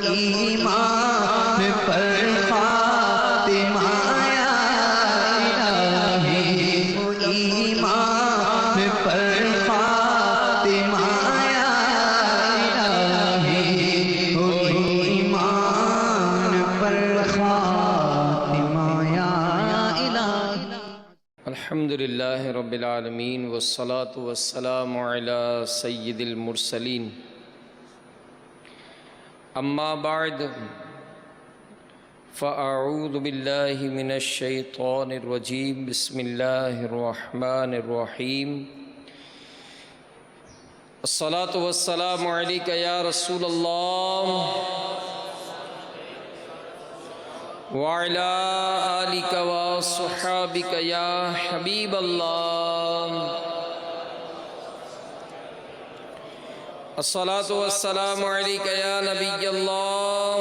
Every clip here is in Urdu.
ایمان پر خاتمہ یا الہی، ایمان پر خاتمہ یا الہی، ایمان پر خاتمہ یا الہی۔ الحمدللہ رب العالمین والصلاة والسلام علی سید المرسلین، اما بعد فاعوذ باللہ من الشیطان الرجیم، بسم اللہ الرحمن الرحیم۔ الصلاة والسلام علیک یا رسول اللہ وعلی آلک وصحابک یا حبیب اللہ۔ الصلاة والسلام علیک یا نبی اللہ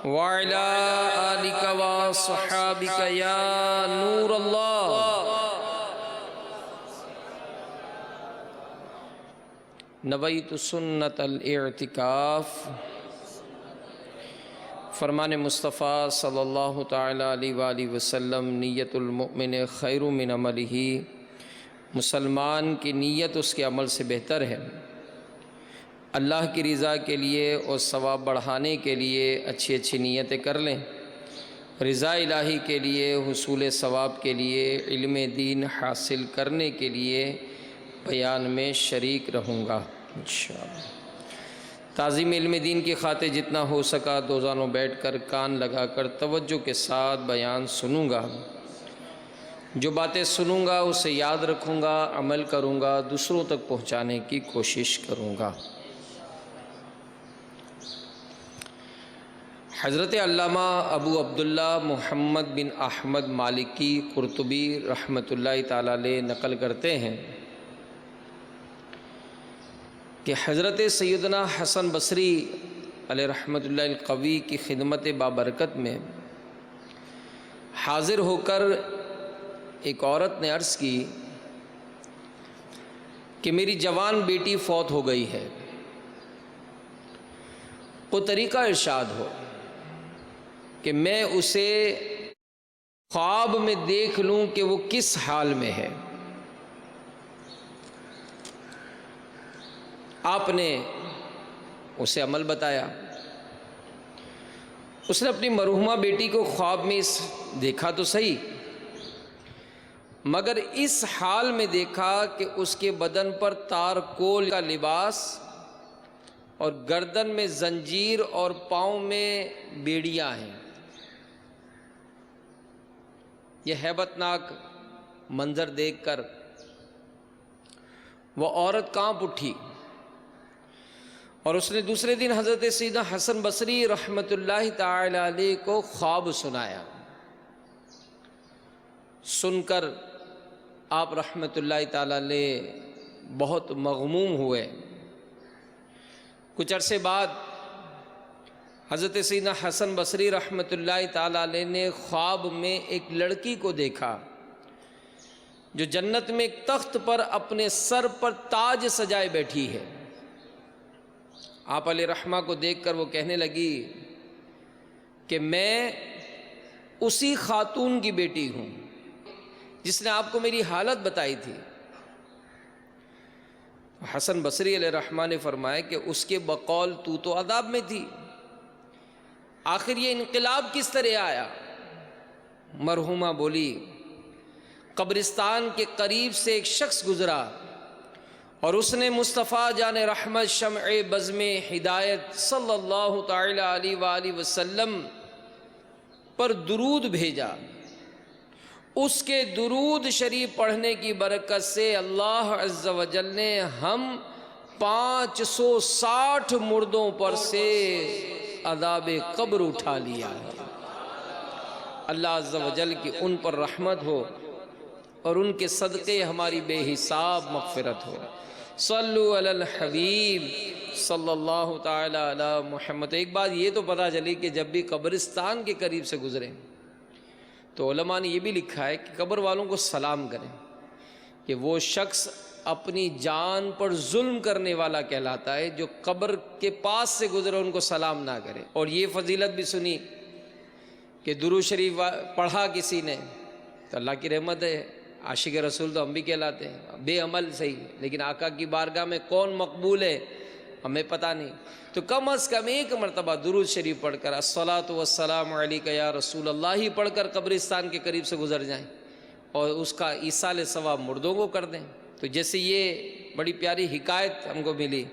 وعلی آلک وصحابک یا نور اللہ۔ نویت سنت الاعتکاف، فرمان مصطفیٰ صلی اللہ تعالیٰ علیہ وآلہ وسلم، نیت المؤمن خیر من عملہ، مسلمان کی نیت اس کے عمل سے بہتر ہے۔ اللہ کی رضا کے لیے اور ثواب بڑھانے کے لیے اچھی اچھی نیتیں کر لیں۔ رضا الہی کے لیے، حصول ثواب کے لیے، علم دین حاصل کرنے کے لیے بیان میں شریک رہوں گا انشاءاللہ۔ تعظیم علم دین کی خاطر جتنا ہو سکا دو زانوں بیٹھ کر کان لگا کر توجہ کے ساتھ بیان سنوں گا۔ جو باتیں سنوں گا اسے یاد رکھوں گا، عمل کروں گا، دوسروں تک پہنچانے کی کوشش کروں گا۔ حضرت علامہ ابو عبداللہ محمد بن احمد مالکی قرطبی رحمۃ اللہ تعالیٰ علیہ نقل کرتے ہیں کہ حضرت سیدنا حسن بصری علیہ رحمۃ اللہ القوی کی خدمت بابرکت میں حاضر ہو کر ایک عورت نے عرض کی کہ میری جوان بیٹی فوت ہو گئی ہے، کوئی طریقہ ارشاد ہو کہ میں اسے خواب میں دیکھ لوں کہ وہ کس حال میں ہے۔ آپ نے اسے عمل بتایا۔ اس نے اپنی مرحومہ بیٹی کو خواب میں دیکھا تو صحیح، مگر اس حال میں دیکھا کہ اس کے بدن پر تارکول کا لباس اور گردن میں زنجیر اور پاؤں میں بیڑیاں ہیں۔ یہ ہیبت ناک منظر دیکھ کر وہ عورت کانپ اٹھی اور اس نے دوسرے دن حضرت سیدنا حسن بصری رحمۃ اللہ تعالی علیہ کو خواب سنایا۔ سن کر آپ رحمۃ اللہ تعالی علیہ بہت مغموم ہوئے۔ کچھ عرصے بعد حضرت سیدنا حسن بصری رحمۃ اللہ تعالی علیہ نے خواب میں ایک لڑکی کو دیکھا جو جنت میں ایک تخت پر اپنے سر پر تاج سجائے بیٹھی ہے۔ آپ علیہ رحمہ کو دیکھ کر وہ کہنے لگی کہ میں اسی خاتون کی بیٹی ہوں جس نے آپ کو میری حالت بتائی تھی۔ حسن بصری علیہ رحمہ نے فرمایا کہ اس کے بقول تو عذاب میں تھی، آخر یہ انقلاب کس طرح آیا؟ مرحومہ بولی قبرستان کے قریب سے ایک شخص گزرا اور اس نے مصطفیٰ جان رحمت شمع بزم ہدایت صلی اللہ تعالی علیہ وآلہ وسلم پر درود بھیجا۔ اس کے درود شریف پڑھنے کی برکت سے اللہ عز و جل نے ہم 560 مردوں پر سے عذاب قبر اٹھا لیا ہے۔ اللہ عز و جل کی ان پر رحمت ہو اور ان کے صدقے ہماری بے حساب مغفرت ہو۔ صلو علی الحبیب صلی اللہ تعالی علی محمد۔ ایک بات یہ تو پتہ چلی کہ جب بھی قبرستان کے قریب سے گزریں تو علماء نے یہ بھی لکھا ہے کہ قبر والوں کو سلام کریں کہ وہ شخص اپنی جان پر ظلم کرنے والا کہلاتا ہے، جو قبر کے پاس سے گزرے ان کو سلام نہ کرے۔ اور یہ فضیلت بھی سنی کہ درود شریف پڑھا کسی نے تو اللہ کی رحمت ہے، عاشق رسول تو ہم بھی کہلاتے ہیں، بے عمل صحیح، لیکن آقا کی بارگاہ میں کون مقبول ہے ہمیں پتہ نہیں، تو کم از کم ایک مرتبہ درود شریف پڑھ کر الصلاۃ والسلام علیک یا رسول اللہ ہی پڑھ کر قبرستان کے قریب سے گزر جائیں اور اس کا ایصال ثواب مردوں کو کر دیں۔ تو جیسے یہ بڑی پیاری حکایت ہم کو ملی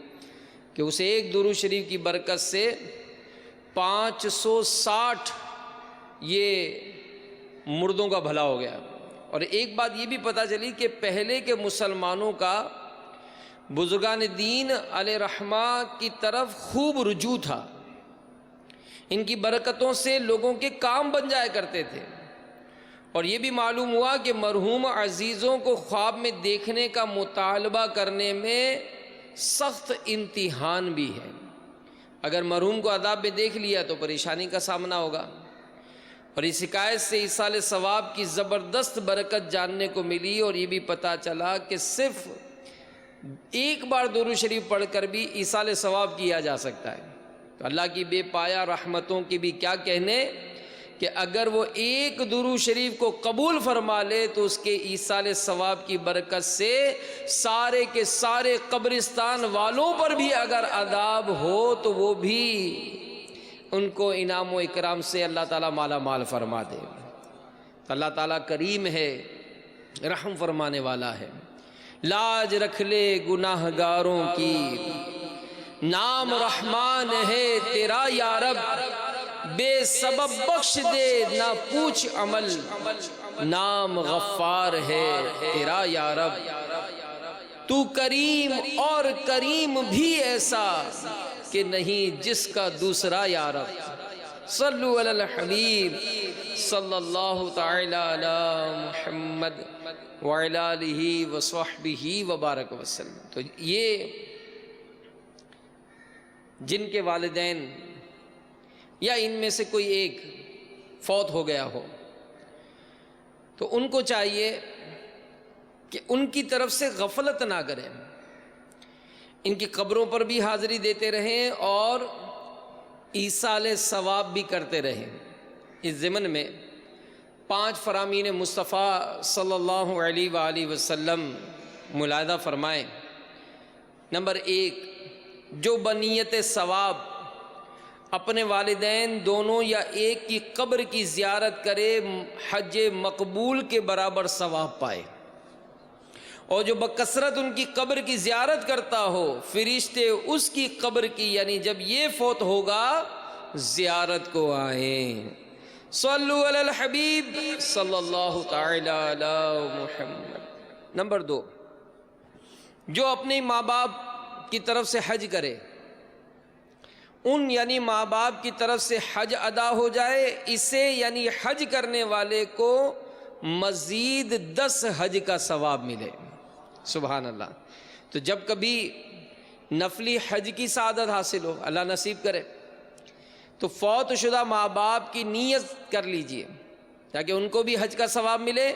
کہ اسے ایک درود شریف کی برکت سے 560 یہ مردوں کا بھلا ہو گیا۔ اور ایک بات یہ بھی پتہ چلی کہ پہلے کے مسلمانوں کا بزرگان دین علیہ رحمہ کی طرف خوب رجوع تھا، ان کی برکتوں سے لوگوں کے کام بن جایا کرتے تھے۔ اور یہ بھی معلوم ہوا کہ مرحوم عزیزوں کو خواب میں دیکھنے کا مطالبہ کرنے میں سخت امتحان بھی ہے۔ اگر مرحوم کو عذاب میں دیکھ لیا تو پریشانی کا سامنا ہوگا۔ اور اس حکایت سے ایصال ثواب کی زبردست برکت جاننے کو ملی، اور یہ بھی پتہ چلا کہ صرف ایک بار درود شریف پڑھ کر بھی ایصال ثواب کیا جا سکتا ہے۔ تو اللہ کی بے پایا رحمتوں کی بھی کیا کہنے کہ اگر وہ ایک درود شریف کو قبول فرما لے تو اس کے ایصال ثواب کی برکت سے سارے کے سارے قبرستان والوں پر بھی اگر عذاب ہو تو وہ بھی ان کو انعام و اکرام سے اللہ تعالیٰ مالا مال فرما دے۔ اللہ تعالیٰ کریم ہے، رحم فرمانے والا ہے۔ لاج رکھ لے گناہ گاروں کی، نام رحمان ہے تیرا یا رب، بے سبب بخش دے نہ پوچھ عمل، نام غفار ہے تیرا یا رب۔ تو کریم اور کریم بھی ایسا کہ نہیں جس کا دوسرا یا رب۔ صلو علی الحبیب صلی اللہ تعالی علی محمد وعلی آلہ وصحبہ وبارک وسلم۔ تو یہ جن کے والدین یا ان میں سے کوئی ایک فوت ہو گیا ہو تو ان کو چاہیے کہ ان کی طرف سے غفلت نہ کریں، ان کی قبروں پر بھی حاضری دیتے رہیں اور ایصال ثواب بھی کرتے رہیں۔ اس ضمن میں 5 فرامین مصطفیٰ صلی اللہ علیہ وآلہ وسلم ملاحظہ فرمائیں۔ نمبر 1، جو بنیت ثواب اپنے والدین دونوں یا ایک کی قبر کی زیارت کرے حج مقبول کے برابر ثواب پائے، اور جو بکثرت ان کی قبر کی زیارت کرتا ہو فرشتے اس کی قبر کی یعنی جب یہ فوت ہوگا زیارت کو آئیں۔ صلو علی الحبیب صلی اللہ تعالی علی محمد۔ نمبر 2، جو اپنے ماں باپ کی طرف سے حج کرے، ان یعنی ماں باپ کی طرف سے حج ادا ہو جائے، اسے یعنی حج کرنے والے کو مزید 10 حج کا ثواب ملے۔ سبحان اللہ۔ تو جب کبھی نفلی حج کی سعادت حاصل ہو، اللہ نصیب کرے، تو فوت شدہ ماں باپ کی نیت کر لیجئے تاکہ ان کو بھی حج کا ثواب ملے،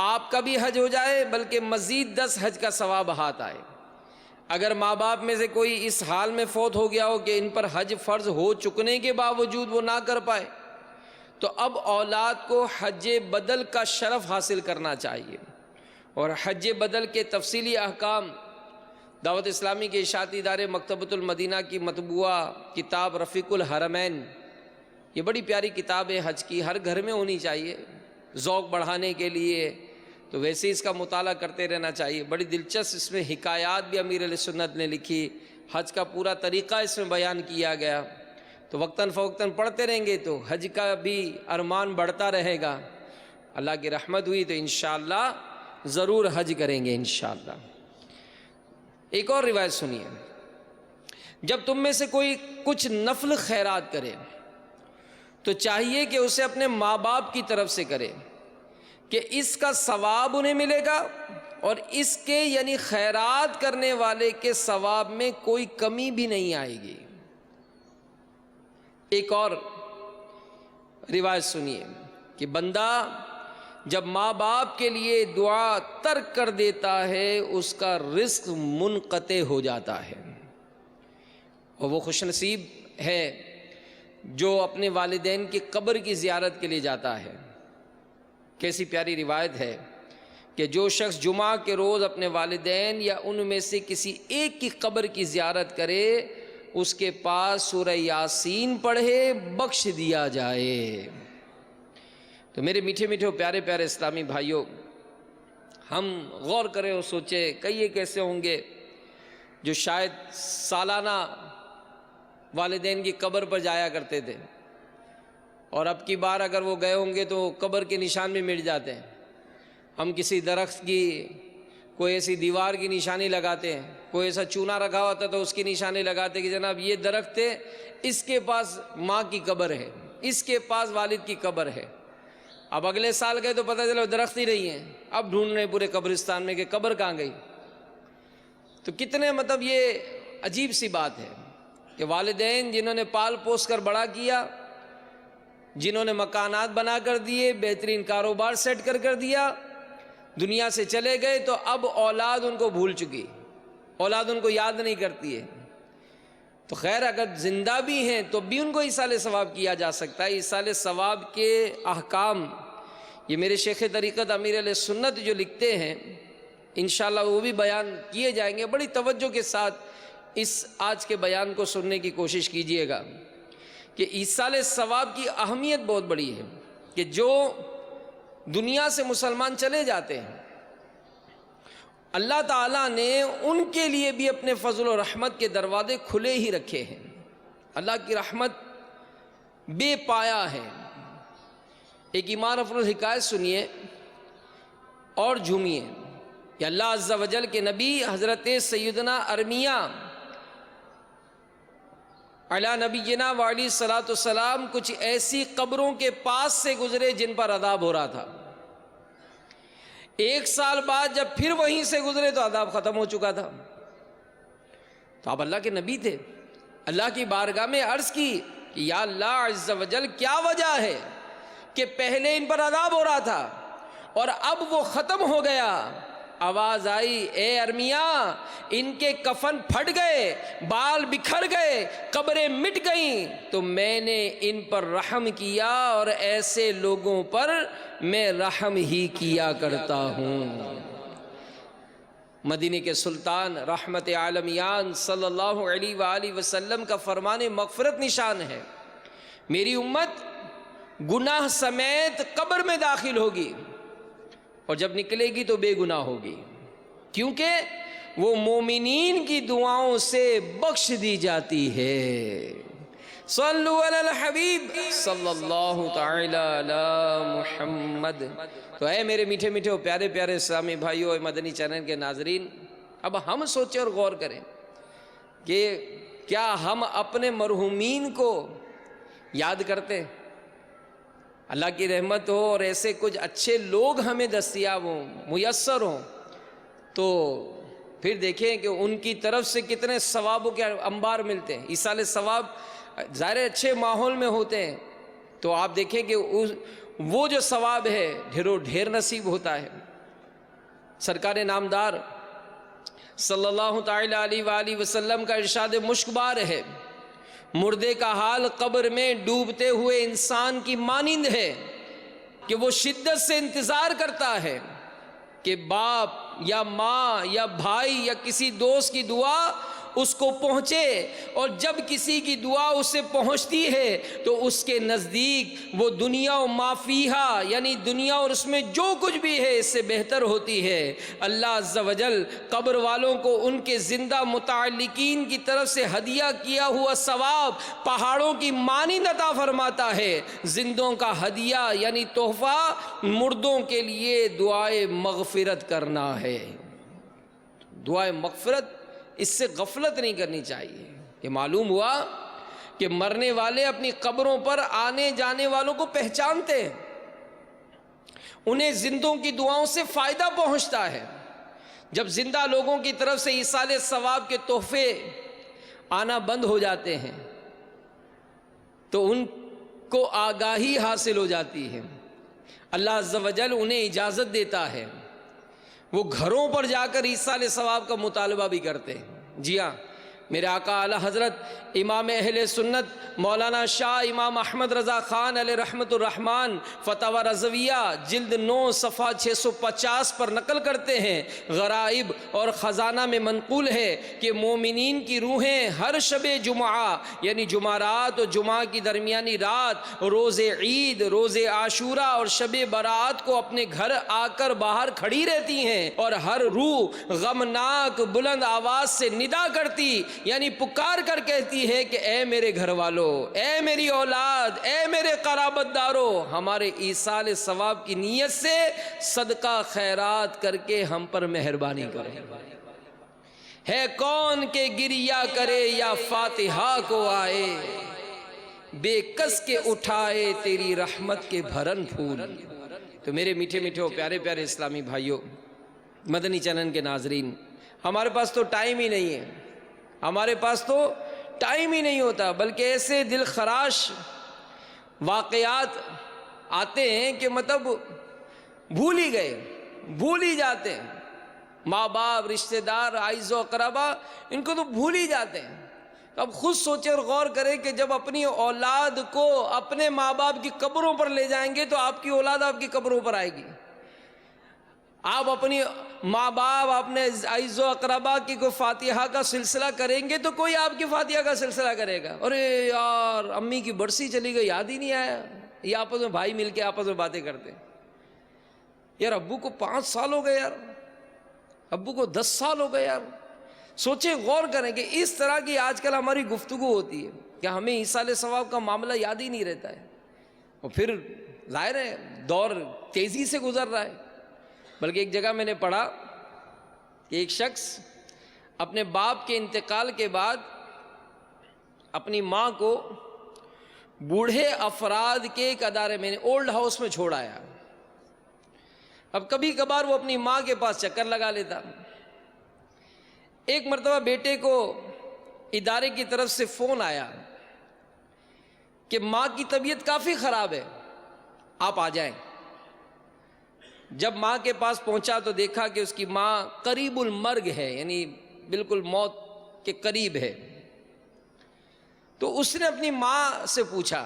آپ کا بھی حج ہو جائے، بلکہ مزید 10 حج کا ثواب ہاتھ آئے۔ اگر ماں باپ میں سے کوئی اس حال میں فوت ہو گیا ہو کہ ان پر حج فرض ہو چکنے کے باوجود وہ نہ کر پائے، تو اب اولاد کو حج بدل کا شرف حاصل کرنا چاہیے۔ اور حج بدل کے تفصیلی احکام دعوت اسلامی کے اشاعتی ادارے مکتبۃ المدینہ کی مطبوعہ کتاب رفیق الحرمین، یہ بڑی پیاری کتاب ہے حج کی، ہر گھر میں ہونی چاہیے ذوق بڑھانے کے لیے، تو ویسے اس کا مطالعہ کرتے رہنا چاہیے۔ بڑی دلچسپ اس میں حکایات بھی امیر علیہ سنت نے لکھی، حج کا پورا طریقہ اس میں بیان کیا گیا، تو وقتاً فوقتاً پڑھتے رہیں گے تو حج کا بھی ارمان بڑھتا رہے گا۔ اللہ کی رحمت ہوئی تو انشاءاللہ ضرور حج کریں گے انشاءاللہ۔ ایک اور روایت سنیے، جب تم میں سے کوئی کچھ نفل خیرات کرے تو چاہیے کہ اسے اپنے ماں باپ کی طرف سے کرے کہ اس کا ثواب انہیں ملے گا، اور اس کے یعنی خیرات کرنے والے کے ثواب میں کوئی کمی بھی نہیں آئے گی۔ ایک اور روایت سنیے کہ بندہ جب ماں باپ کے لیے دعا ترک کر دیتا ہے اس کا رزق منقطع ہو جاتا ہے، اور وہ خوش نصیب ہے جو اپنے والدین کی قبر کی زیارت کے لیے جاتا ہے۔ کیسی پیاری روایت ہے کہ جو شخص جمعہ کے روز اپنے والدین یا ان میں سے کسی ایک کی قبر کی زیارت کرے اس کے پاس سورہ یاسین پڑھے بخش دیا جائے۔ تو میرے میٹھے میٹھے پیارے پیارے اسلامی بھائیوں، ہم غور کریں اور سوچیں کئی ایک ایسے ہوں گے جو شاید سالانہ والدین کی قبر پر جایا کرتے تھے، اور اب کی بار اگر وہ گئے ہوں گے تو قبر کے نشان بھی مٹ جاتے ہیں۔ ہم کسی درخت کی کوئی ایسی دیوار کی نشانی لگاتے ہیں، کوئی ایسا چونا رکھا ہوتا تو اس کی نشانی لگاتے کہ جناب یہ درخت ہے، اس کے پاس ماں کی قبر ہے، اس کے پاس والد کی قبر ہے۔ اب اگلے سال گئے تو پتہ چلا درخت ہی نہیں ہے، اب ڈھونڈ رہے پورے قبرستان میں کہ قبر کہاں گئی۔ تو کتنے یہ عجیب سی بات ہے کہ والدین جنہوں نے پال پوس کر بڑا کیا، جنہوں نے مکانات بنا کر دیے، بہترین کاروبار سیٹ کر دیا، دنیا سے چلے گئے تو اب اولاد ان کو بھول چکی، اولاد ان کو یاد نہیں کرتی ہے۔ تو خیر اگر زندہ بھی ہیں تو بھی ان کو ایصال ثواب کیا جا سکتا ہے۔ ایصال ثواب کے احکام یہ میرے شیخ طریقت امیر علیہ سنت جو لکھتے ہیں انشاءاللہ وہ بھی بیان کیے جائیں گے۔ بڑی توجہ کے ساتھ اس آج کے بیان کو سننے کی کوشش کیجئے گا کہ ایصال ثواب کی اہمیت بہت بڑی ہے، کہ جو دنیا سے مسلمان چلے جاتے ہیں اللہ تعالیٰ نے ان کے لیے بھی اپنے فضل و رحمت کے دروازے کھلے ہی رکھے ہیں۔ اللہ کی رحمت بے پایا ہے۔ ایک ایمان افروز حکایت سنیے اور جھومیے کہ اللہ عز و جل کے نبی حضرت سیدنا ارمیہ علی نبینا وعلی صلاۃ والسلام کچھ ایسی قبروں کے پاس سے گزرے جن پر عذاب ہو رہا تھا۔ ایک سال بعد جب پھر وہیں سے گزرے تو عذاب ختم ہو چکا تھا۔ تو آپ اللہ کے نبی تھے، اللہ کی بارگاہ میں عرض کی کہ یا اللہ عز و جل کیا وجہ ہے کہ پہلے ان پر عذاب ہو رہا تھا اور اب وہ ختم ہو گیا؟ آواز آئی، اے ارمیہ ان کے کفن پھٹ گئے، بال بکھر گئے، قبریں مٹ گئیں، تو میں نے ان پر رحم کیا اور ایسے لوگوں پر میں رحم ہی کیا کرتا ہوں۔ مدینے کے سلطان رحمت عالمیان صلی اللہ علیہ وآلہ وسلم کا فرمان مغفرت نشان ہے، میری امت گناہ سمیت قبر میں داخل ہوگی اور جب نکلے گی تو بے گناہ ہوگی، کیونکہ وہ مومنین کی دعاؤں سے بخش دی جاتی ہے۔ صلو علی الحبیب صلی اللہ تعالی علی محمد۔ تو اے میرے میٹھے میٹھے اور پیارے پیارے اسلامی بھائیوں اور مدنی چینل کے ناظرین، اب ہم سوچیں اور غور کریں کہ کیا ہم اپنے مرحومین کو یاد کرتے ہیں؟ اللہ کی رحمت ہو اور ایسے کچھ اچھے لوگ ہمیں دستیاب ہوں، میسر ہوں، تو پھر دیکھیں کہ ان کی طرف سے کتنے ثوابوں کے انبار ملتے ہیں۔ ایصال ثواب ظاہر اچھے ماحول میں ہوتے ہیں تو آپ دیکھیں کہ وہ جو ثواب ہے ڈھیروں ڈھیر نصیب ہوتا ہے۔ سرکار نامدار صلی اللہ تعالی علیہ وآلہ وسلم کا ارشاد مشکبار ہے، مردے کا حال قبر میں ڈوبتے ہوئے انسان کی مانند ہے کہ وہ شدت سے انتظار کرتا ہے کہ باپ یا ماں یا بھائی یا کسی دوست کی دعا اس کو پہنچے، اور جب کسی کی دعا اسے پہنچتی ہے تو اس کے نزدیک وہ دنیا و ما فیہا یعنی دنیا اور اس میں جو کچھ بھی ہے اس سے بہتر ہوتی ہے۔ اللہ عز و جل قبر والوں کو ان کے زندہ متعلقین کی طرف سے ہدیہ کیا ہوا ثواب پہاڑوں کی مانند عطا فرماتا ہے۔ زندوں کا ہدیہ یعنی تحفہ مردوں کے لیے دعائے مغفرت کرنا ہے۔ دعائے مغفرت اس سے غفلت نہیں کرنی چاہیے کہ معلوم ہوا کہ مرنے والے اپنی قبروں پر آنے جانے والوں کو پہچانتے ہیں، انہیں زندوں کی دعاؤں سے فائدہ پہنچتا ہے۔ جب زندہ لوگوں کی طرف سے ایصال ثواب کے تحفے آنا بند ہو جاتے ہیں تو ان کو آگاہی حاصل ہو جاتی ہے، اللہ عز و جل انہیں اجازت دیتا ہے، وہ گھروں پر جا کر ایصال ثواب کا مطالبہ بھی کرتے ہیں۔ جی ہاں، میرے آقا اعلیٰ حضرت امام اہل سنت مولانا شاہ امام احمد رضا خان علیہ رحمت الرحمن فتاوی رضویہ جلد 9 صفحہ 650 پر نقل کرتے ہیں، غرائب اور خزانہ میں منقول ہے کہ مومنین کی روحیں ہر شب جمعہ یعنی جمعرات اور جمعہ کی درمیانی رات، روز عید، روز عاشورہ اور شب برات کو اپنے گھر آ کر باہر کھڑی رہتی ہیں، اور ہر روح غمناک بلند آواز سے ندا کرتی یعنی پکار کر کہتی ہے کہ اے میرے گھر والوں، اے میری اولاد، اے میرے قرابت داروں، ہمارے ایصال ثواب کی نیت سے صدقہ خیرات کر کے ہم پر مہربانی کریں۔ ہے کون کہ گریا کرے یا فاتحہ کو آئے، بے کس کے اٹھائے تیری رحمت کے بھرن پھول۔ تو میرے میٹھے میٹھے پیارے پیارے اسلامی بھائیوں، مدنی چینل کے ناظرین، ہمارے پاس تو ٹائم ہی نہیں ہے، ہمارے پاس تو ٹائم ہی نہیں ہوتا، بلکہ ایسے دل خراش واقعات آتے ہیں کہ مطلب بھول ہی گئے، بھول ہی جاتے ہیں، ماں باپ، رشتہ دار، اعز و اقربا، ان کو تو بھول ہی جاتے ہیں۔ اب خود سوچیں اور غور کریں کہ جب اپنی اولاد کو اپنے ماں باپ کی قبروں پر لے جائیں گے تو آپ کی اولاد آپ کی قبروں پر آئے گی۔ آپ اپنی ماں باپ، اپنے اعز و اقربا کی کوئی فاتحہ کا سلسلہ کریں گے تو کوئی آپ کی فاتحہ کا سلسلہ کرے گا۔ ارے یار امی کی برسی چلی گئی، یاد ہی نہیں آیا۔ یہ آپس میں بھائی مل کے آپس میں باتیں کرتے ہیں، یار ابو کو 5 سال ہو گئے، یار ابو کو 10 سال ہو گئے۔ یار سوچیں، غور کریں کہ اس طرح کی آج کل ہماری گفتگو ہوتی ہے کہ ہمیں ایصال ثواب کا معاملہ یاد ہی نہیں رہتا ہے، اور پھر ظاہر ہے دور تیزی سے گزر رہا ہے۔ بلکہ ایک جگہ میں نے پڑھا کہ ایک شخص اپنے باپ کے انتقال کے بعد اپنی ماں کو بوڑھے افراد کے ایک ادارے میں اولڈ ہاؤس میں چھوڑ آیا۔ اب کبھی کبھار وہ اپنی ماں کے پاس چکر لگا لیتا۔ ایک مرتبہ بیٹے کو ادارے کی طرف سے فون آیا کہ ماں کی طبیعت کافی خراب ہے، آپ آ جائیں۔ جب ماں کے پاس پہنچا تو دیکھا کہ اس کی ماں قریب المرگ ہے، یعنی بالکل موت کے قریب ہے۔ تو اس نے اپنی ماں سے پوچھا،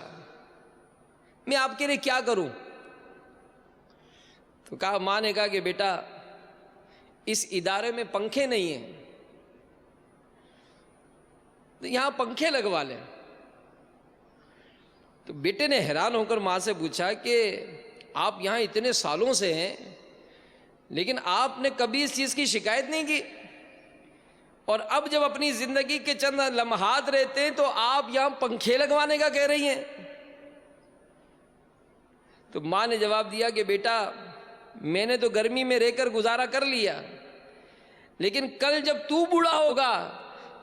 میں آپ کے لیے کیا کروں؟ تو کہا، ماں نے کہا کہ بیٹا اس ادارے میں پنکھے نہیں ہیں، تو یہاں پنکھے لگوا لیں۔ تو بیٹے نے حیران ہو کر ماں سے پوچھا کہ آپ یہاں اتنے سالوں سے ہیں لیکن آپ نے کبھی اس چیز کی شکایت نہیں کی، اور اب جب اپنی زندگی کے چند لمحات رہتے ہیں تو آپ یہاں پنکھے لگوانے کا کہہ رہی ہیں۔ تو ماں نے جواب دیا کہ بیٹا میں نے تو گرمی میں رہ کر گزارا کر لیا، لیکن کل جب تو بوڑھا ہوگا،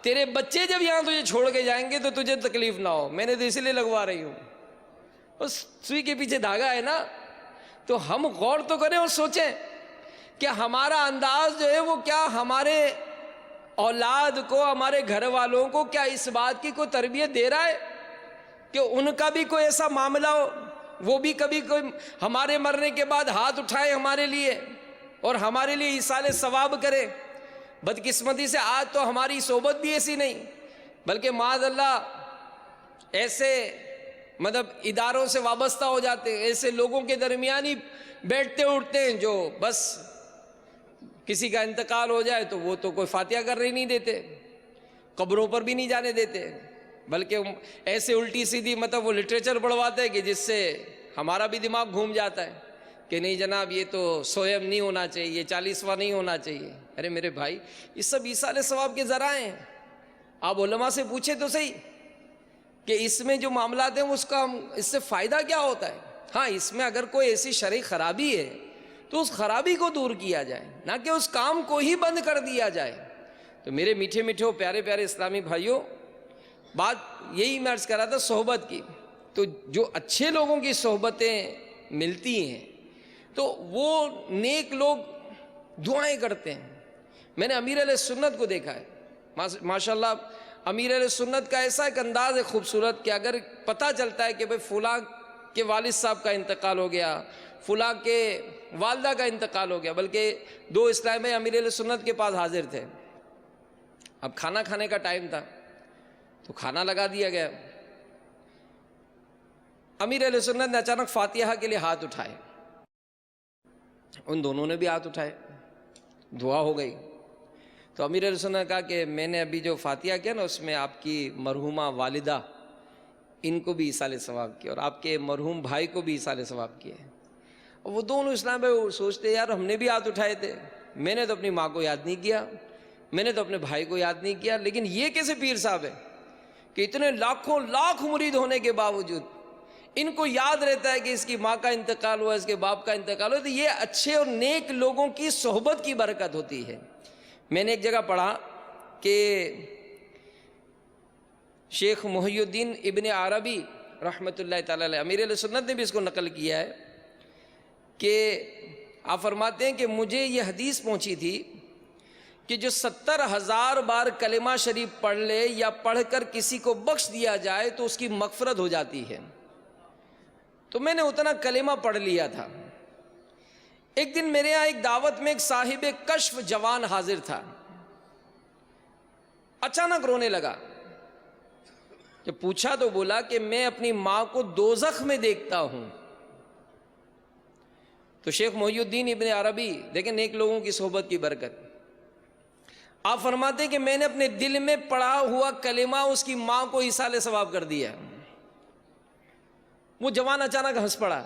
تیرے بچے جب یہاں تجھے چھوڑ کے جائیں گے تو تجھے تکلیف نہ ہو، میں نے تو اسی لیے لگوا رہی ہوں۔ اس سوئی کے پیچھے دھاگا ہے نا۔ تو ہم غور تو کریں اور سوچیں کہ ہمارا انداز جو ہے وہ کیا ہمارے اولاد کو، ہمارے گھر والوں کو کیا اس بات کی کوئی تربیت دے رہا ہے کہ ان کا بھی کوئی ایسا معاملہ ہو، وہ بھی کبھی کوئی ہمارے مرنے کے بعد ہاتھ اٹھائے ہمارے لیے اور ہمارے لیے ایصال ثواب کرے۔ بدقسمتی سے آج تو ہماری صحبت بھی ایسی نہیں، بلکہ معاذ اللہ ایسے مطلب اداروں سے وابستہ ہو جاتے ہیں، ایسے لوگوں کے درمیان ہی بیٹھتے اٹھتے ہیں جو بس کسی کا انتقال ہو جائے تو وہ تو کوئی فاتحہ کرنے نہیں دیتے، قبروں پر بھی نہیں جانے دیتے، بلکہ ایسے الٹی سیدھی مطلب وہ لٹریچر پڑھواتے ہیں کہ جس سے ہمارا بھی دماغ گھوم جاتا ہے کہ نہیں جناب یہ تو 100 نہیں ہونا چاہیے، یہ 40واں نہیں ہونا چاہیے۔ ارے میرے بھائی یہ سب ایصال ثواب کے ذرائع ہیں۔ آپ علماء سے پوچھیں تو صحیح کہ اس میں جو معاملات ہیں اس سے فائدہ کیا ہوتا ہے۔ ہاں اس میں اگر کوئی ایسی شرعی خرابی ہے تو اس خرابی کو دور کیا جائے، نہ کہ اس کام کو ہی بند کر دیا جائے۔ تو میرے میٹھے میٹھے پیارے پیارے اسلامی بھائیوں، بات یہی میں عرض کر رہا تھا صحبت کی۔ تو جو اچھے لوگوں کی صحبتیں ملتی ہیں تو وہ نیک لوگ دعائیں کرتے ہیں۔ میں نے امیر علیہ سنت کو دیکھا ہے، ماشاءاللہ امیر علیہ سنت کا ایسا ایک انداز ہے خوبصورت کہ اگر پتہ چلتا ہے کہ بھئی فلاں کے والد صاحب کا انتقال ہو گیا، فلاں کے والدہ کا انتقال ہو گیا، بلکہ 2 اسلامی بھائی امیر اہل سنت کے پاس حاضر تھے۔ اب کھانا کھانے کا ٹائم تھا تو کھانا لگا دیا گیا۔ امیر اہل سنت نے اچانک فاتحہ کے لیے ہاتھ اٹھائے، ان دونوں نے بھی ہاتھ اٹھائے، دعا ہو گئی۔ تو امیر اہل سنت نے کہا کہ میں نے ابھی جو فاتحہ کیا نا اس میں آپ کی مرحومہ والدہ ان کو بھی ایصال ثواب کیا اور آپ کے مرحوم بھائی کو بھی ایصال ثواب کیا ہے۔ اور وہ دونوں اسلام بھائی سوچتے یار ہم نے بھی ہاتھ اٹھائے تھے، میں نے تو اپنی ماں کو یاد نہیں کیا، میں نے تو اپنے بھائی کو یاد نہیں کیا، لیکن یہ کیسے پیر صاحب ہے کہ اتنے لاکھوں لاکھ مرید ہونے کے باوجود ان کو یاد رہتا ہے کہ اس کی ماں کا انتقال ہوا، اس کے باپ کا انتقال ہوا۔ تو یہ اچھے اور نیک لوگوں کی صحبت کی برکت ہوتی ہے۔ میں نے ایک جگہ پڑھا کہ شیخ محی الدین ابن عربی رحمۃ اللہ تعالی علیہ، امیر اہل سنت نے بھی اس کو نقل کیا ہے کہ آپ فرماتے ہیں کہ مجھے یہ حدیث پہنچی تھی کہ جو 70,000 بار کلمہ شریف پڑھ لے یا پڑھ کر کسی کو بخش دیا جائے تو اس کی مغفرت ہو جاتی ہے۔ تو میں نے اتنا کلمہ پڑھ لیا تھا۔ ایک دن میرے یہاں ایک دعوت میں ایک صاحب کشف جوان حاضر تھا، اچانک رونے لگا۔ جب پوچھا تو بولا کہ میں اپنی ماں کو دوزخ میں دیکھتا ہوں۔ تو شیخ محی الدین ابن عربی دیکھیں نیک لوگوں کی صحبت کی برکت، آپ فرماتے ہیں کہ میں نے اپنے دل میں پڑھا ہوا کلمہ اس کی ماں کو ایصال ثواب کر دیا۔ وہ جوان اچانک ہنس پڑا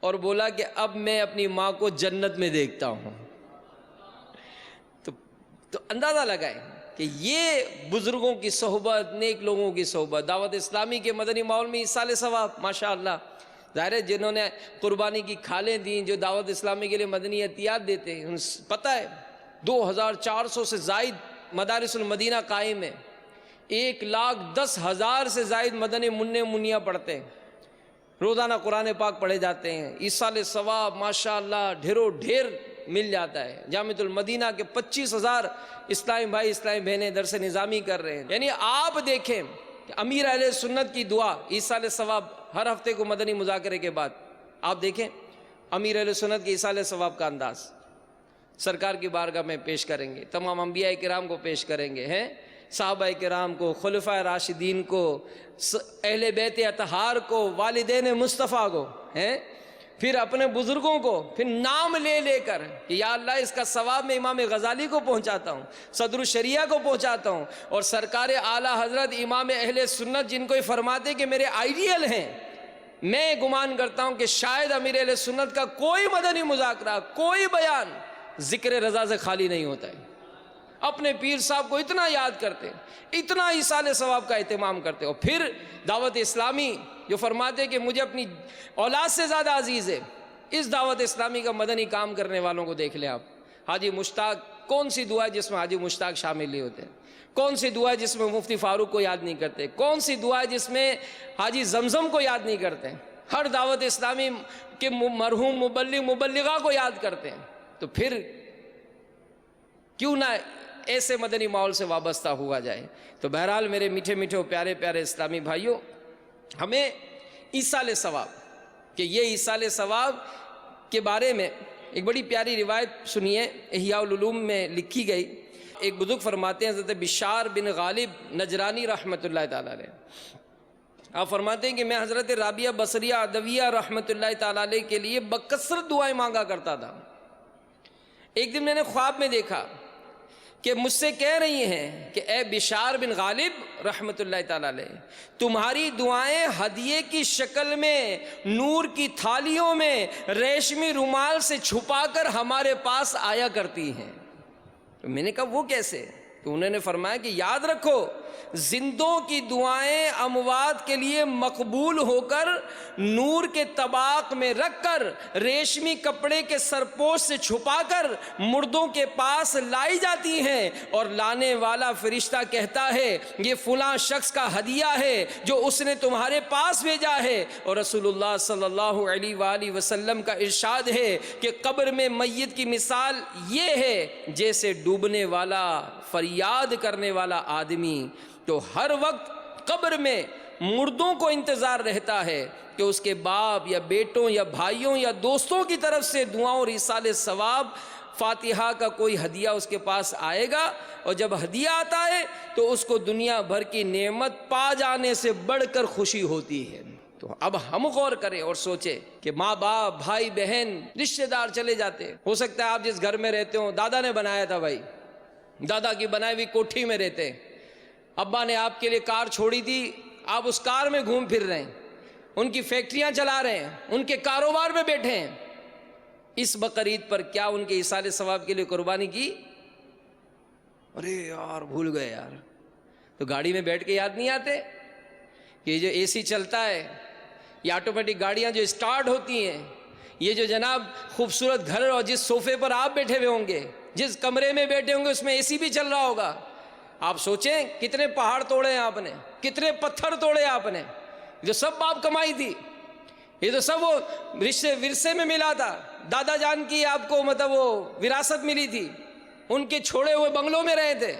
اور بولا کہ اب میں اپنی ماں کو جنت میں دیکھتا ہوں۔ تو اندازہ لگائے کہ یہ بزرگوں کی صحبت، نیک لوگوں کی صحبت، دعوت اسلامی کے مدنی ماحول میں ایصال ثواب ماشاءاللہ۔ ظاہر ہے جنہوں نے قربانی کی کھالیں دیں، جو دعوت اسلامی کے لیے مدنی عطیات دیتے ہیں، انہیں پتہ ہے 2400 سے زائد مدارس المدینہ قائم ہے، 1,10,000 سے زائد مدنی منع منیا پڑھتے ہیں، روزانہ قرآن پاک پڑھے جاتے ہیں، ایصال ثواب ماشاءاللہ ڈھیروں ڈھیر مل جاتا ہے۔ جامعۃ المدینہ کے 25,000 اسلامی بھائی اسلامی بہنیں درس نظامی کر رہے ہیں۔ یعنی آپ دیکھیں کہ امیر اہل سنت کی دعا ایصال ثواب ہر ہفتے کو مدنی مذاکرے کے بعد، آپ دیکھیں امیر اہل سنت کے ایصال ثواب کا انداز سرکار کی بارگاہ میں پیش کریں گے، تمام انبیاء کرام کو پیش کریں گے، ہیں صحابہ کرام کو، خلفائے راشدین کو، اہل بیت اطہار کو، والدین مصطفیٰ کو، ہیں پھر اپنے بزرگوں کو، پھر نام لے لے کر کہ یا اللہ اس کا ثواب میں امام غزالی کو پہنچاتا ہوں، صدر الشریعہ کو پہنچاتا ہوں، اور سرکار اعلیٰ حضرت امام اہل سنت جن کو یہ فرماتے کہ میرے آئیڈیل ہیں، میں گمان کرتا ہوں کہ شاید امیر اہل سنت کا کوئی مدنی مذاکرہ، کوئی بیان ذکر رضا سے خالی نہیں ہوتا ہے۔ اپنے پیر صاحب کو اتنا یاد کرتے، اتنا ایصال ثواب کا اہتمام کرتے، اور پھر دعوت اسلامی جو فرماتے ہیں کہ مجھے اپنی اولاد سے زیادہ عزیز ہے، اس دعوت اسلامی کا مدنی کام کرنے والوں کو دیکھ لیں آپ۔ حاجی مشتاق، کون سی دعا ہے جس میں حاجی مشتاق شامل نہیں ہوتے؟ کون سی دعا ہے جس میں مفتی فاروق کو یاد نہیں کرتے؟ کون سی دعا ہے جس میں حاجی زمزم کو یاد نہیں کرتے؟ ہر دعوت اسلامی کے مرحوم مبلغ مبلغہ کو یاد کرتے ہیں۔ تو پھر کیوں نہ ایسے مدنی ماحول سے وابستہ ہوا جائے۔ تو بہرحال میرے میٹھے میٹھے پیارے پیارے اسلامی بھائیوں، ہمیں ایصال ثواب کہ یہ ایصال ثواب کے بارے میں ایک بڑی پیاری روایت سنیے، احیاء العلوم میں لکھی گئی۔ ایک بزرگ فرماتے ہیں حضرت بشار بن غالب نجرانی رحمۃ اللہ تعالی علیہ، آپ فرماتے ہیں کہ میں حضرت رابعہ بصریہ ادویہ رحمۃ اللہ تعالی علیہ کے لیے بکثرت دعائیں مانگا کرتا تھا۔ ایک دن میں نے خواب میں دیکھا کہ مجھ سے کہہ رہی ہیں کہ اے بشار بن غالب رحمۃ اللہ تعالی علیہ، تمہاری دعائیں ہدیے کی شکل میں نور کی تھالیوں میں ریشمی رومال سے چھپا کر ہمارے پاس آیا کرتی ہیں۔ تو میں نے کہا وہ کیسے؟ تو انہوں نے فرمایا کہ یاد رکھو، زندوں کی دعائیں اموات کے لیے مقبول ہو کر نور کے طباق میں رکھ کر ریشمی کپڑے کے سرپوش سے چھپا کر مردوں کے پاس لائی جاتی ہیں، اور لانے والا فرشتہ کہتا ہے یہ فلاں شخص کا ہدیہ ہے جو اس نے تمہارے پاس بھیجا ہے۔ اور رسول اللہ صلی اللہ علیہ وآلہ وسلم کا ارشاد ہے کہ قبر میں میت کی مثال یہ ہے جیسے ڈوبنے والا، فریاد کرنے والا آدمی۔ تو ہر وقت قبر میں مردوں کو انتظار رہتا ہے کہ اس کے باپ یا بیٹوں یا بھائیوں یا دوستوں کی طرف سے دعاؤں اور ایصال ثواب فاتحہ کا کوئی ہدیہ اس کے پاس آئے گا، اور جب ہدیہ آتا ہے تو اس کو دنیا بھر کی نعمت پا جانے سے بڑھ کر خوشی ہوتی ہے۔ تو اب ہم غور کریں اور سوچیں کہ ماں باپ، بھائی بہن، رشتہ دار چلے جاتے، ہو سکتا ہے آپ جس گھر میں رہتے ہو دادا نے بنایا تھا، بھائی دادا کی بنائی ہوئی کوٹھی میں رہتے، ابا نے آپ کے لیے کار چھوڑی تھی، آپ اس کار میں گھوم پھر رہے ہیں، ان کی فیکٹریاں چلا رہے ہیں، ان کے کاروبار میں بیٹھے ہیں، اس بقرعید پر کیا ان کے ایصال ثواب کے لیے قربانی کی؟ ارے یار بھول گئے یار۔ تو گاڑی میں بیٹھ کے یاد نہیں آتے کہ یہ جو اے سی چلتا ہے، یہ آٹومیٹک گاڑیاں جو اسٹارٹ ہوتی ہیں، یہ جو جناب خوبصورت گھر اور جس صوفے پر آپ بیٹھے ہوئے ہوں گے، جس کمرے میں بیٹھے ہوں گے، اس میں اے سی بھی چل رہا ہوگا۔ آپ سوچیں کتنے پہاڑ توڑے ہیں آپ نے، کتنے پتھر توڑے آپ نے، جو سب باپ کمائی تھی، یہ تو سب وہ ورثے میں ملا تھا، دادا جان کی آپ کو مطلب وہ وراثت ملی تھی، ان کے چھوڑے ہوئے بنگلوں میں رہے تھے،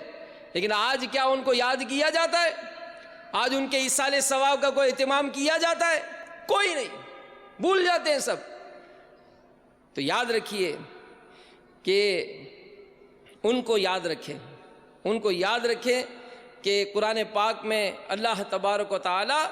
لیکن آج کیا ان کو یاد کیا جاتا ہے؟ آج ان کے ایصال ثواب کا کوئی اہتمام کیا جاتا ہے؟ کوئی نہیں، بھول جاتے ہیں سب۔ تو یاد رکھیے کہ ان کو یاد رکھیں، ان کو یاد رکھیں کہ قرآن پاک میں اللہ تبارک و تعالی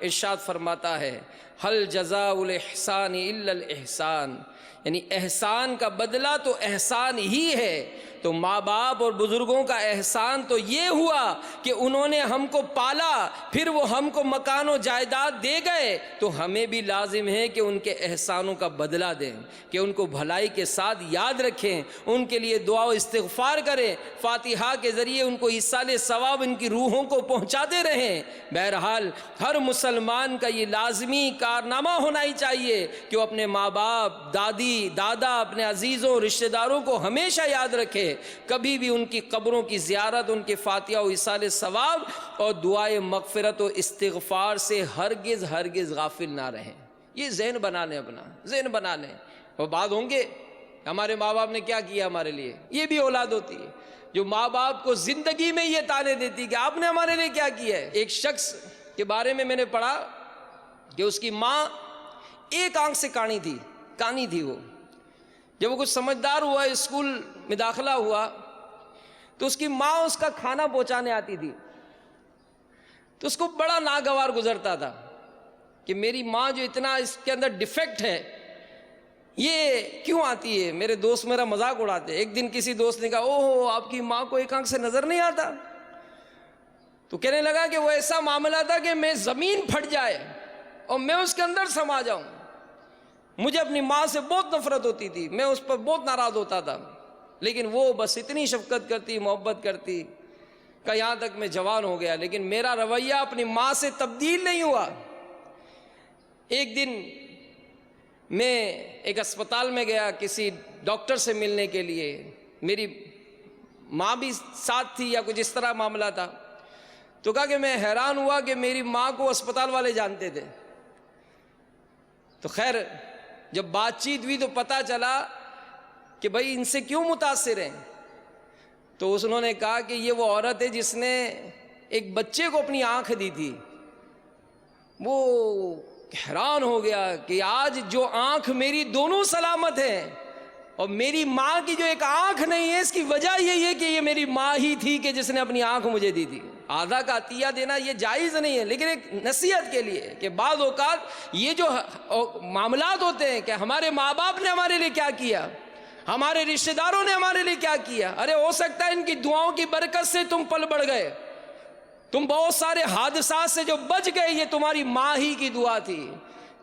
ارشاد فرماتا ہے حل جزاء الاحسان الا الاحسان، یعنی احسان کا بدلہ تو احسان ہی ہے۔ تو ماں باپ اور بزرگوں کا احسان تو یہ ہوا کہ انہوں نے ہم کو پالا، پھر وہ ہم کو مکان و جائیداد دے گئے، تو ہمیں بھی لازم ہے کہ ان کے احسانوں کا بدلہ دیں، کہ ان کو بھلائی کے ساتھ یاد رکھیں، ان کے لیے دعا و استغفار کریں، فاتحہ کے ذریعے ان کو ایصال ثواب ان کی روحوں کو پہنچاتے رہیں۔ بہرحال ہر مسلمان کا یہ لازمی کارنامہ ہونا ہی چاہیے کہ وہ اپنے ماں باپ، دادی، دادا، اپنے عزیزوں، رشتہ داروں کو ہمیشہ یاد رکھے، کبھی بھی ان کی قبروں کی زیارت، ان کے فاتحہ و ایصال ثواب اور دعائے مغفرت و استغفار سے ہرگز ہرگز غافل نہ رہیں۔ یہ ذہن بنا لیں، اپنا ذہن بنا لیں۔ وہ بات ہوں گے ہمارے ماں باپ نے کیا کیا ہمارے لیے، یہ بھی اولاد ہوتی ہے جو ماں باپ کو زندگی میں یہ تانے دیتی کہ آپ نے ہمارے لیے کیا کیا ہے۔ ایک شخص کے بارے میں نے پڑھا کہ اس کی ماں ایک آنکھ سے کانی تھی وہ۔ جب وہ کچھ سمجھدار ہوا، اسکول میں داخلہ ہوا، تو اس کی ماں اس کا کھانا پہنچانے آتی تھی، تو اس کو بڑا ناگوار گزرتا تھا کہ میری ماں جو اتنا اس کے اندر ڈیفیکٹ ہے، یہ کیوں آتی ہے۔ میرے دوست میرا مذاق اڑاتے۔ ایک دن کسی دوست نے کہا اوہ آپ کی ماں کو ایک آنکھ سے نظر نہیں آتا، تو کہنے لگا کہ وہ ایسا معاملہ تھا کہ میں زمین پھٹ جائے اور میں اس کے اندر سما جاؤں۔ مجھے اپنی ماں سے بہت نفرت ہوتی تھی، میں اس پر بہت ناراض ہوتا تھا، لیکن وہ بس اتنی شفقت کرتی، محبت کرتی کہ یہاں تک میں جوان ہو گیا، لیکن میرا رویہ اپنی ماں سے تبدیل نہیں ہوا۔ ایک دن میں ایک اسپتال میں گیا کسی ڈاکٹر سے ملنے کے لیے، میری ماں بھی ساتھ تھی یا کچھ اس طرح معاملہ تھا، تو کہا کہ میں حیران ہوا کہ میری ماں کو اسپتال والے جانتے تھے۔ تو خیر جب بات چیت ہوئی تو پتہ چلا کہ بھائی ان سے کیوں متاثر ہیں، تو انہوں نے کہا کہ یہ وہ عورت ہے جس نے ایک بچے کو اپنی آنکھ دی تھی۔ وہ حیران ہو گیا کہ آج جو آنکھ میری دونوں سلامت ہیں اور میری ماں کی جو ایک آنکھ نہیں ہے، اس کی وجہ یہی ہے کہ یہ میری ماں ہی تھی کہ جس نے اپنی آنکھ مجھے دی تھی۔ آدھا کا عطیہ دینا یہ جائز نہیں ہے، لیکن ایک نصیحت کے لیے کہ بعض اوقات یہ جو معاملات ہوتے ہیں کہ ہمارے ماں باپ نے ہمارے لیے کیا کیا، ہمارے رشتہ داروں نے ہمارے لیے کیا کیا، ارے ہو سکتا ہے ان کی دعاؤں کی برکت سے تم پل بڑھ گئے، تم بہت سارے حادثات سے جو بچ گئے، یہ تمہاری ماں ہی کی دعا تھی۔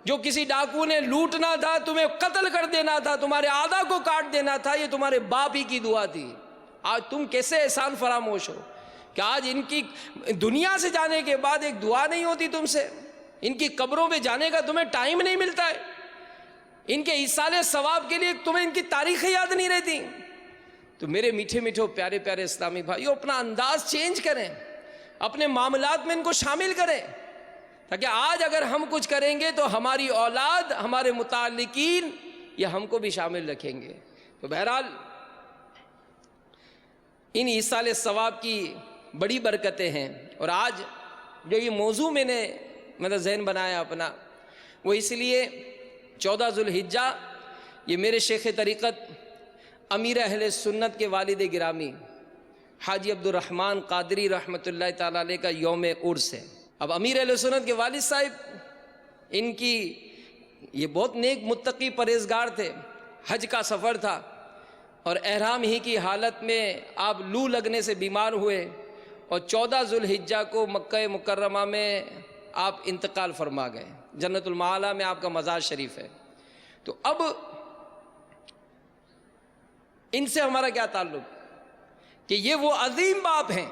جو کسی ڈاکو نے لوٹنا تھا، تمہیں قتل کر دینا تھا، تمہارے آدھا کو کاٹ دینا تھا، یہ تمہارے باپ ہی کی دعا تھی۔ آج تم کیسے احسان فراموش ہو کہ آج ان کی دنیا سے جانے کے بعد ایک دعا نہیں ہوتی تم سے، ان کی قبروں میں جانے کا تمہیں ٹائم نہیں ملتا ہے، ان کے ایصال ثواب کے لیے تمہیں ان کی تاریخیں یاد نہیں رہتی۔ تو میرے میٹھے میٹھے پیارے پیارے اسلامی بھائیو، اپنا انداز چینج کریں، اپنے معاملات میں ان کو شامل کریں، تاکہ آج اگر ہم کچھ کریں گے تو ہماری اولاد، ہمارے متعلقین یہ ہم کو بھی شامل رکھیں گے۔ تو بہرحال ان ایصال ثواب کی بڑی برکتیں ہیں، اور آج جو یہ موضوع میں نے ذہن بنایا اپنا، وہ اس لیے 14 ذوالحجہ یہ میرے شیخ طریقت امیر اہل سنت کے والد گرامی حاجی عبدالرحمن قادری رحمۃ اللہ تعالیٰ علیہ کا یوم عرس ہے۔ اب امیر اہل سنت کے والد صاحب ان کی یہ بہت نیک متقی پرہیزگار تھے۔ حج کا سفر تھا اور احرام ہی کی حالت میں آپ لو لگنے سے بیمار ہوئے اور 14 ذوالحجہ کو مکہ مکرمہ میں آپ انتقال فرما گئے۔ جنت المعالی میں آپ کا مزار شریف ہے۔ تو اب ان سے ہمارا کیا تعلق کہ یہ وہ عظیم باپ ہیں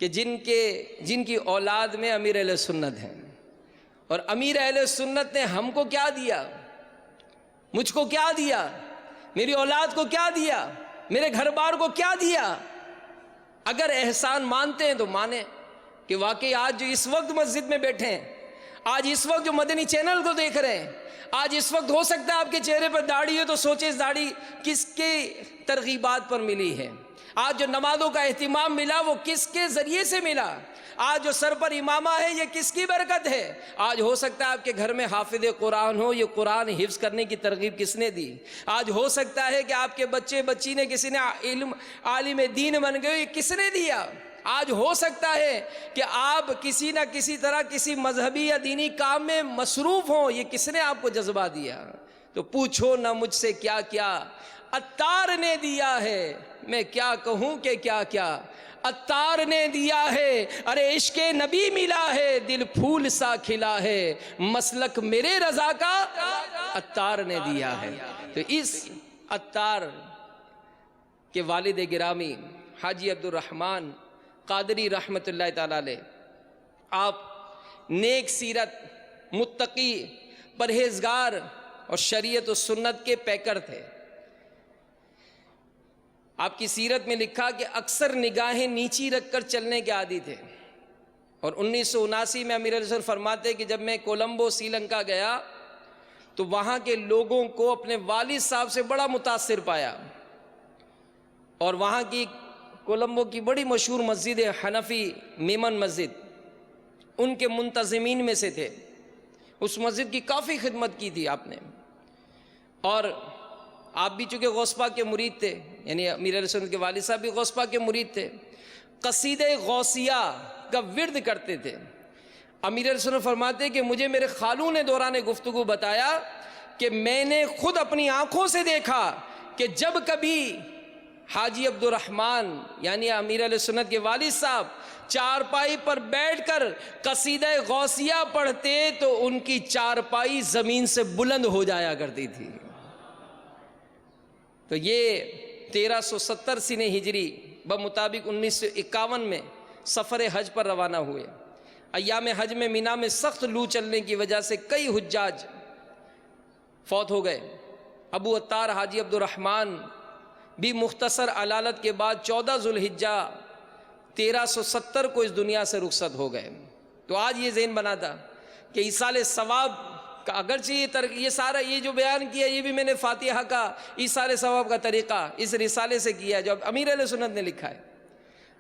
کہ جن کی اولاد میں امیر اہل سنت ہیں، اور امیر اہل سنت نے ہم کو کیا دیا، مجھ کو کیا دیا، میری اولاد کو کیا دیا، میرے گھر بار کو کیا دیا۔ اگر احسان مانتے ہیں تو مانیں کہ واقعی آج جو اس وقت مسجد میں بیٹھے ہیں، آج اس وقت جو مدنی چینل کو دیکھ رہے ہیں، آج اس وقت ہو سکتا ہے آپ کے چہرے پر داڑھی ہے تو سوچے اس داڑھی کس کے ترغیبات پر ملی ہے۔ آج جو نمازوں کا اہتمام ملا وہ کس کے ذریعے سے ملا۔ آج جو سر پر امامہ ہے یہ کس کی برکت ہے۔ آج ہو سکتا ہے آپ کے گھر میں حافظ قرآن ہو، یہ قرآن حفظ کرنے کی ترغیب کس نے دی۔ آج ہو سکتا ہے کہ آپ کے بچی نے کسی نے عالم دین بن گئے، یہ کس نے دیا۔ آج ہو سکتا ہے کہ آپ کسی نہ کسی طرح کسی مذہبی یا دینی کام میں مصروف ہوں، یہ کس نے آپ کو جذبہ دیا۔ تو پوچھو نہ مجھ سے کیا کیا عطار نے دیا ہے، میں کیا کہوں کہ کیا کیا عطار نے دیا ہے۔ ارے عشق نبی ملا ہے، دل پھول سا کھلا ہے، مسلک میرے رضا کا عطار نے دیا ہے۔ تو اس عطار کے والد گرامی حاجی عبدالرحمن قادری رحمۃ اللہ تعالیٰ علیہ، آپ نیک سیرت، متقی، پرہیزگار اور شریعت و سنت کے پیکر تھے۔ آپ کی سیرت میں لکھا کہ اکثر نگاہیں نیچی رکھ کر چلنے کے عادی تھے، اور 1979 میں امیر علیہ السلام فرماتے کہ جب میں کولمبو سری لنکا گیا تو وہاں کے لوگوں کو اپنے والد صاحب سے بڑا متاثر پایا، اور وہاں کی کولمبو کی بڑی مشہور مسجد ہے حنفی میمن مسجد، ان کے منتظمین میں سے تھے۔ اس مسجد کی کافی خدمت کی تھی آپ نے، اور آپ بھی چونکہ غوث پاک کے مرید تھے، یعنی امیر علیہ السلام کے والد صاحب بھی غوث پاک کے مرید تھے، قصیدہ غوثیہ کا ورد کرتے تھے۔ امیر علیہ السلام فرماتے کہ مجھے میرے خالو نے دوران گفتگو بتایا کہ میں نے خود اپنی آنکھوں سے دیکھا کہ جب کبھی حاجی عبدالرحمن یعنی امیر علیہ سنت کے والد صاحب چارپائی پر بیٹھ کر قصیدہ غوثیہ پڑھتے تو ان کی چارپائی زمین سے بلند ہو جایا کرتی تھی۔ تو یہ 1370 سنہ ہجری بمطابق 1951 میں سفر حج پر روانہ ہوئے۔ ایام حج میں مینا میں سخت لو چلنے کی وجہ سے کئی حجاج فوت ہو گئے۔ ابو عطار حاجی عبدالرحمن بھی مختصر علالت کے بعد 14 ذوالحجہ 1370 کو اس دنیا سے رخصت ہو گئے۔ تو آج یہ ذہن بنا تھا کہ ایصال ثواب کا اگرچہ یہ سارا یہ جو بیان کیا یہ بھی میں نے فاتحہ کا ایصال ثواب کا طریقہ اس رسالے سے کیا جو امیر اہل سنت نے لکھا ہے۔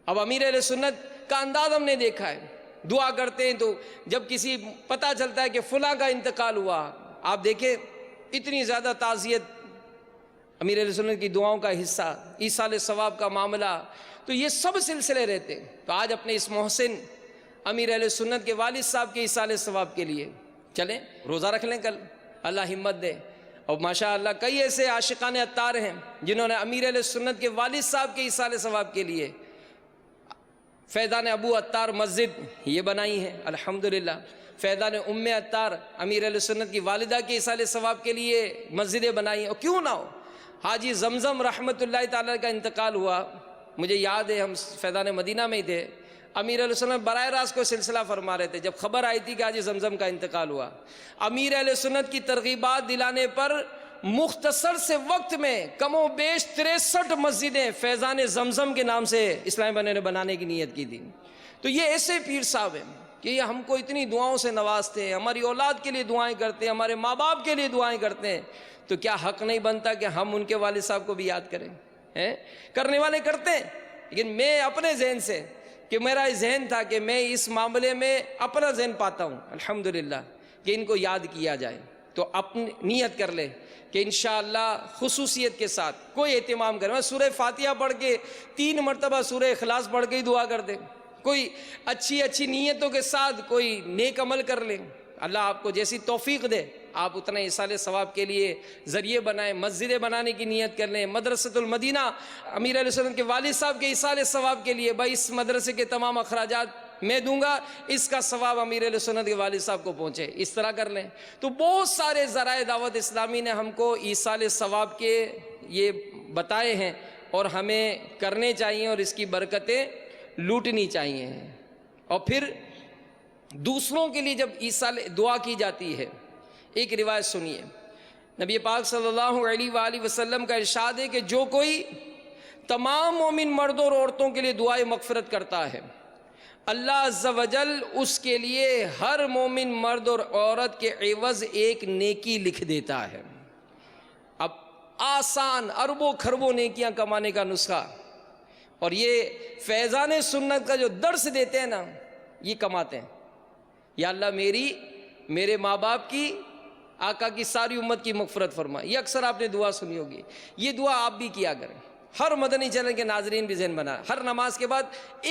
اب امیر اہل سنت کا انداز ہم نے دیکھا ہے، دعا کرتے ہیں تو جب کسی پتہ چلتا ہے کہ فلاں کا انتقال ہوا، آپ دیکھیں اتنی زیادہ تعزیت، امیر علیہ سنت کی دعاؤں کا حصہ، ایصال ثواب کا معاملہ، تو یہ سب سلسلے رہتے ہیں۔ تو آج اپنے اس محسن امیر علیہ سنت کے والد صاحب کے ایصال ثواب کے لیے چلیں، روزہ رکھ لیں کل، اللہ ہمت دے۔ اور ماشاءاللہ کئی ایسے عاشقان عطار ہیں جنہوں نے امیر علیہ سنت کے والد صاحب کے ایصال ثواب کے لیے فیضان ابو عطار مسجد یہ بنائی ہے الحمدللہ، فیضان ام عطار امیر علیہ سنت کی والدہ کے ایصال ثواب کے لیے مسجدیں بنائی ہیں۔ اور کیوں نہ ہو، حاجی زمزم رحمۃ اللہ تعالیٰ کا انتقال ہوا، مجھے یاد ہے ہم فیضان مدینہ میں ہی تھے، امیر علیہ سنت براہ راست کو سلسلہ فرما رہے تھے، جب خبر آئی تھی کہ حاجی زمزم کا انتقال ہوا، امیر علیہ سنت کی ترغیبات دلانے پر مختصر سے وقت میں کم و بیش 63 مسجدیں فیضان زمزم کے نام سے اسلامی بھائی نے بنانے کی نیت کی تھی۔ تو یہ ایسے پیر صاحب ہیں کہ یہ ہم کو اتنی دعاؤں سے نوازتے ہیں، ہماری اولاد کے لیے دعائیں کرتے ہیں، ہمارے ماں باپ کے لیے دعائیں کرتے ہیں، تو کیا حق نہیں بنتا کہ ہم ان کے والد صاحب کو بھی یاد کریں؟ کرنے والے کرتے ہیں، لیکن میں اپنے ذہن سے کہ میرا ذہن تھا کہ میں اس معاملے میں اپنا ذہن پاتا ہوں الحمدللہ کہ ان کو یاد کیا جائے، تو اپنی نیت کر لے کہ انشاءاللہ خصوصیت کے ساتھ کوئی اہتمام کرے. میں سورہ فاتحہ پڑھ کے 3 مرتبہ سورہ اخلاص پڑھ کے ہی دعا کر دے. کوئی اچھی نیتوں کے ساتھ کوئی نیک عمل کر لیں. اللہ آپ کو جیسی توفیق دے آپ اتنا ایصال ثواب کے لیے ذریعے بنائیں. مسجدیں بنانے کی نیت کر لیں. مدرسۃ المدینہ امیر علیہ السلام کے والد صاحب کے ایصال ثواب کے لیے بھائی اس مدرسے کے تمام اخراجات میں دوں گا، اس کا ثواب امیر علیہ السنت کے والد صاحب کو پہنچے، اس طرح کر لیں. تو بہت سارے ذرائع دعوت اسلامی نے ہم کو ایصال ثواب کے یہ بتائے ہیں اور ہمیں کرنے چاہیے اور اس کی برکتیں لوٹنی چاہیے. اور پھر دوسروں کے لیے جب ایصال دعا کی جاتی ہے، ایک روایت سنیے. نبی پاک صلی اللہ علیہ وآلہ وسلم کا ارشاد ہے کہ جو کوئی تمام مومن مردوں اور عورتوں کے لیے دعائے مغفرت کرتا ہے، اللہ عز و جل اس کے لیے ہر مومن مرد اور عورت کے عوض ایک نیکی لکھ دیتا ہے. اب آسان اربوں خربوں نیکیاں کمانے کا نسخہ، اور یہ فیضان سنت کا جو درس دیتے ہیں نا یہ کماتے ہیں. یا اللہ میرے ماں باپ کی، آقا کی ساری امت کی مغفرت فرما. یہ اکثر آپ نے دعا سنی ہوگی. یہ دعا آپ بھی کیا کریں. ہر مدنی چینل کے ناظرین بھی ذہن بنا، ہر نماز کے بعد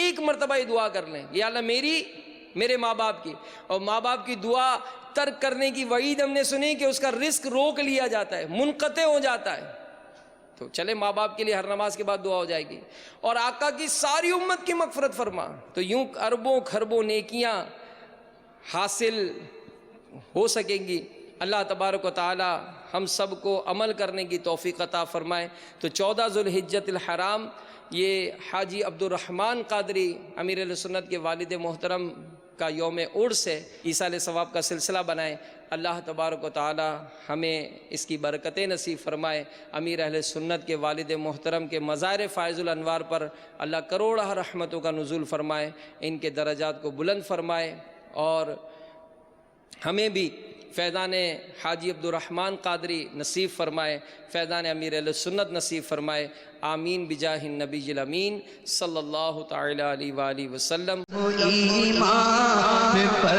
1 مرتبہ یہ دعا کر لیں، یا اللہ میرے ماں باپ کی. اور ماں باپ کی دعا ترک کرنے کی وعید ہم نے سنی کہ اس کا رزق روک لیا جاتا ہے، منقطع ہو جاتا ہے. تو چلے ماں باپ کے لیے ہر نماز کے بعد دعا ہو جائے گی. اور آقا کی ساری امت کی مغفرت فرما. تو یوں اربوں خربوں نیکیاں حاصل ہو سکیں گی. اللہ تبارک و تعالی ہم سب کو عمل کرنے کی توفیق عطا فرمائے. تو 14 ذوالحجۃ الحرام یہ حاجی عبد الرحمن قادری امیر علیہ سنت کے والد محترم کا یوم عرس ہے. ایصال ثواب کا سلسلہ بنائے. اللہ تبارک و تعالی ہمیں اس کی برکتیں نصیب فرمائے. امیر اہل سنت کے والد محترم کے مزار فائز الانوار پر اللہ کروڑہ رحمتوں کا نزول فرمائے. ان کے درجات کو بلند فرمائے اور ہمیں بھی فیضان حاجی عبد الرحمن قادری نصیب فرمائے، فیضان امیر علیہ سنت نصیب فرمائے. آمین بجاہ النبی الامین صلی اللہ تعالی علیہ وآلہ وسلم. ایمان پر